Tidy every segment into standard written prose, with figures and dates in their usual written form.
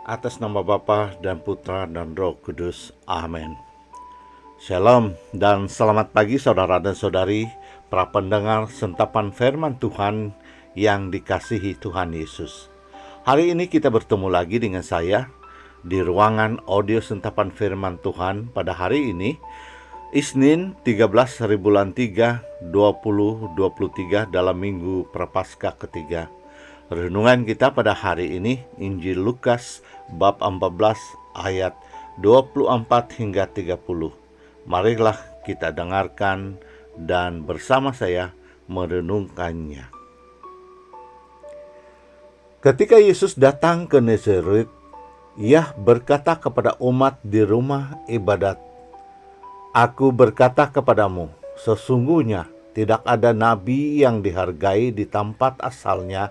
Atas nama Bapa dan Putra dan Roh Kudus. Amin. Shalom dan selamat pagi saudara dan saudari, para pendengar sentapan firman Tuhan yang dikasihi Tuhan Yesus. Hari ini kita bertemu lagi dengan saya di ruangan audio sentapan firman Tuhan pada hari ini, Isnin 13 hari bulan 3 2023 dalam minggu Prapaskah ketiga. Renungan kita pada hari ini Injil Lukas bab 14 ayat 24 hingga 30. Marilah kita dengarkan dan bersama saya merenungkannya. Ketika Yesus datang ke Nazaret, Ia berkata kepada umat di rumah ibadat, "Aku berkata kepadamu, sesungguhnya tidak ada nabi yang dihargai di tempat asalnya,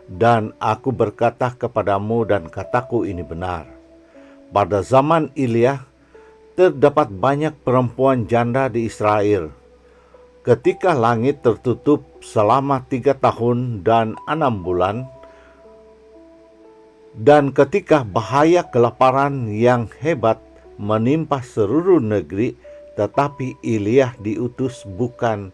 dan aku berkata kepadamu dan kataku ini benar. Pada zaman Ilya, terdapat banyak perempuan janda di Israel. Ketika langit tertutup selama 3 tahun dan 6 bulan, dan ketika bahaya kelaparan yang hebat menimpa seluruh negeri, tetapi Ilya diutus bukan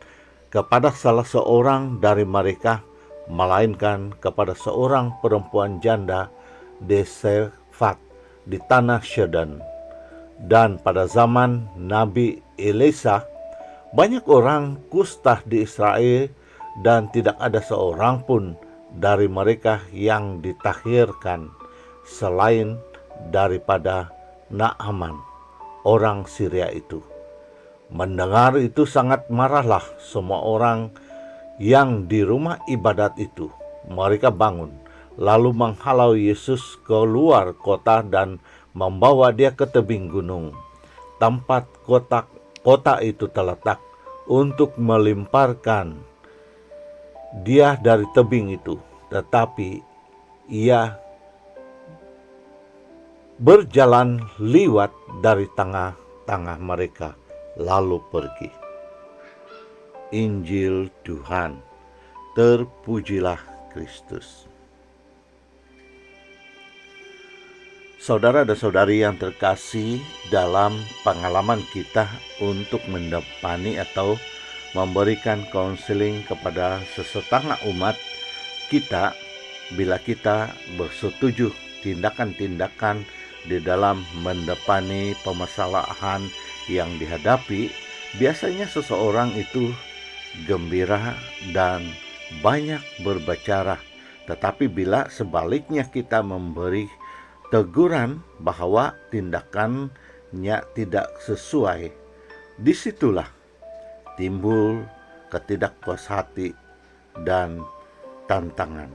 kepada salah seorang dari mereka, melainkan kepada seorang perempuan janda di Sarefat di tanah Sidon. Dan pada zaman Nabi Elisa, banyak orang kusta di Israel, dan tidak ada seorang pun dari mereka yang ditahirkan selain daripada Naaman, orang Syria itu." Mendengar itu sangat marahlah semua orang yang di rumah ibadat itu. Mereka bangun, lalu menghalau Yesus keluar kota dan membawa dia ke tebing gunung, tempat kota itu terletak, untuk melemparkan dia dari tebing itu. Tetapi ia berjalan liwat dari tengah-tengah mereka, lalu pergi. Injil Tuhan, terpujilah Kristus. Saudara dan saudari yang terkasih, dalam pengalaman kita untuk mendepani atau memberikan konseling kepada sesetengah umat kita, bila kita bersetuju tindakan-tindakan di dalam mendepani permasalahan yang dihadapi, biasanya seseorang itu gembira dan banyak berbicara. Tetapi bila sebaliknya kita memberi teguran bahwa tindakannya tidak sesuai, disitulah timbul ketidakpuas hati dan tantangan.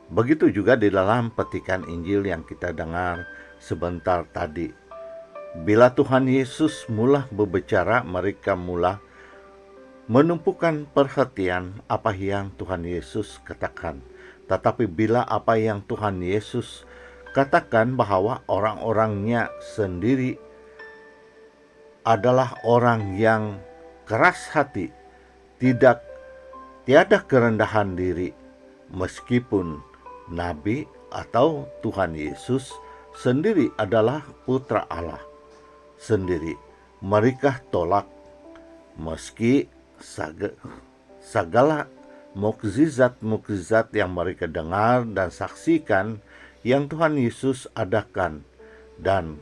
Begitu juga di dalam petikan Injil yang kita dengar sebentar tadi. Bila Tuhan Yesus mula berbicara, mereka mula menumpukan perhatian apa yang Tuhan Yesus katakan. Tetapi bila apa yang Tuhan Yesus katakan bahwa orang-orangnya sendiri adalah orang yang keras hati, tiada kerendahan diri, meskipun Nabi atau Tuhan Yesus sendiri adalah Putra Allah sendiri, mereka tolak meski segala mukjizat-mukjizat yang mereka dengar dan saksikan yang Tuhan Yesus adakan. Dan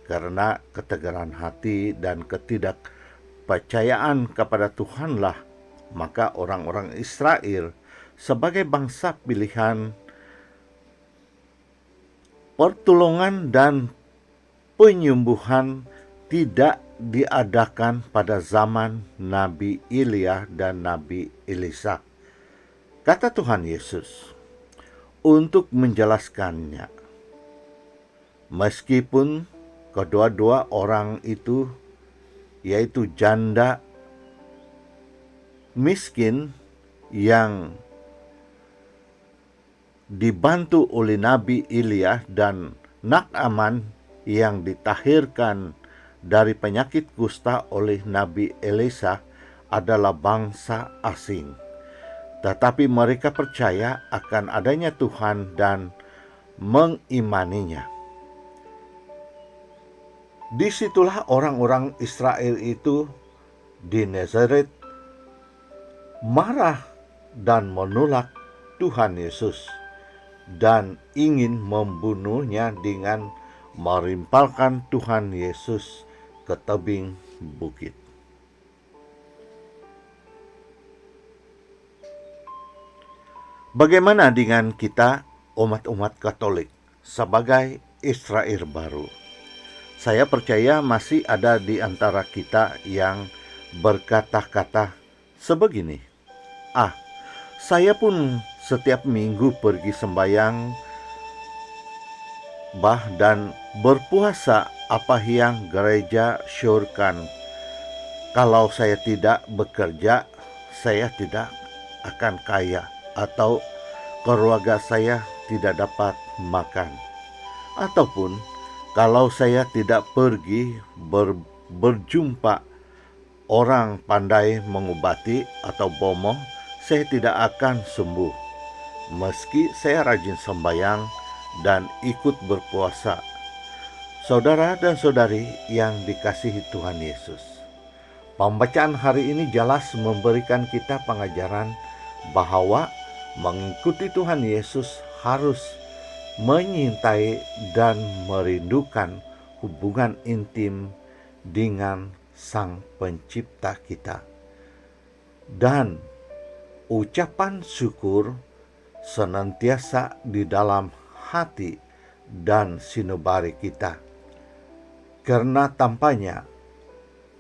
karena ketegaran hati dan ketidakpercayaan kepada Tuhanlah, maka orang-orang Israel sebagai bangsa pilihan, pertolongan dan penyembuhan tidak diadakan pada zaman Nabi Ilya dan Nabi Elisa. Kata Tuhan Yesus untuk menjelaskannya, meskipun kedua-dua orang itu, yaitu janda miskin yang dibantu oleh Nabi Ilya dan Naaman yang ditahirkan dari penyakit kusta oleh Nabi Elisa, adalah bangsa asing. Tetapi mereka percaya akan adanya Tuhan dan mengimaninya. Disitulah orang-orang Israel itu di Nazaret marah dan menolak Tuhan Yesus dan ingin membunuhnya dengan merimpalkan Tuhan Yesus ke tebing bukit. Bagaimana dengan kita, umat-umat Katolik, sebagai Israel baru? Saya percaya masih ada di antara kita yang berkata-kata sebegini, saya pun setiap minggu pergi sembahyang dan berpuasa apa yang gereja syorkan. Kalau saya tidak bekerja, saya tidak akan kaya atau keluarga saya tidak dapat makan. Ataupun kalau saya tidak pergi berjumpa orang pandai mengobati atau bomoh, saya tidak akan sembuh. Meski saya rajin sembahyang dan ikut berpuasa. Saudara dan saudari yang dikasihi Tuhan Yesus, pembacaan hari ini jelas memberikan kita pengajaran bahwa mengikuti Tuhan Yesus harus menyintai dan merindukan hubungan intim dengan Sang Pencipta kita. Dan ucapan syukur senantiasa di dalam hati dan sinebari kita. Karena tampaknya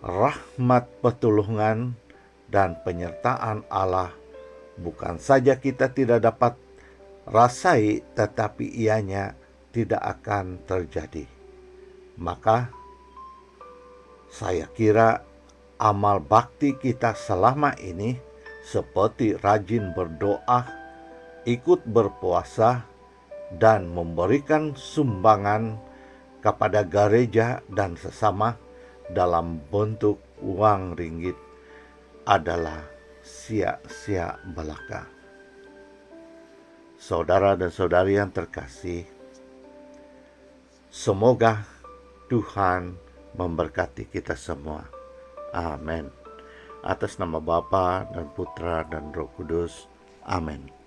rahmat pertolongan dan penyertaan Allah bukan saja kita tidak dapat rasai, tetapi ianya tidak akan terjadi. Maka saya kira amal bakti kita selama ini seperti rajin berdoa, ikut berpuasa, dan memberikan sumbangan kepada gereja dan sesama dalam bentuk uang ringgit adalah sia-sia belaka. Saudara dan saudari yang terkasih, semoga Tuhan memberkati kita semua. Amin. Atas nama Bapa dan Putra dan Roh Kudus. Amin.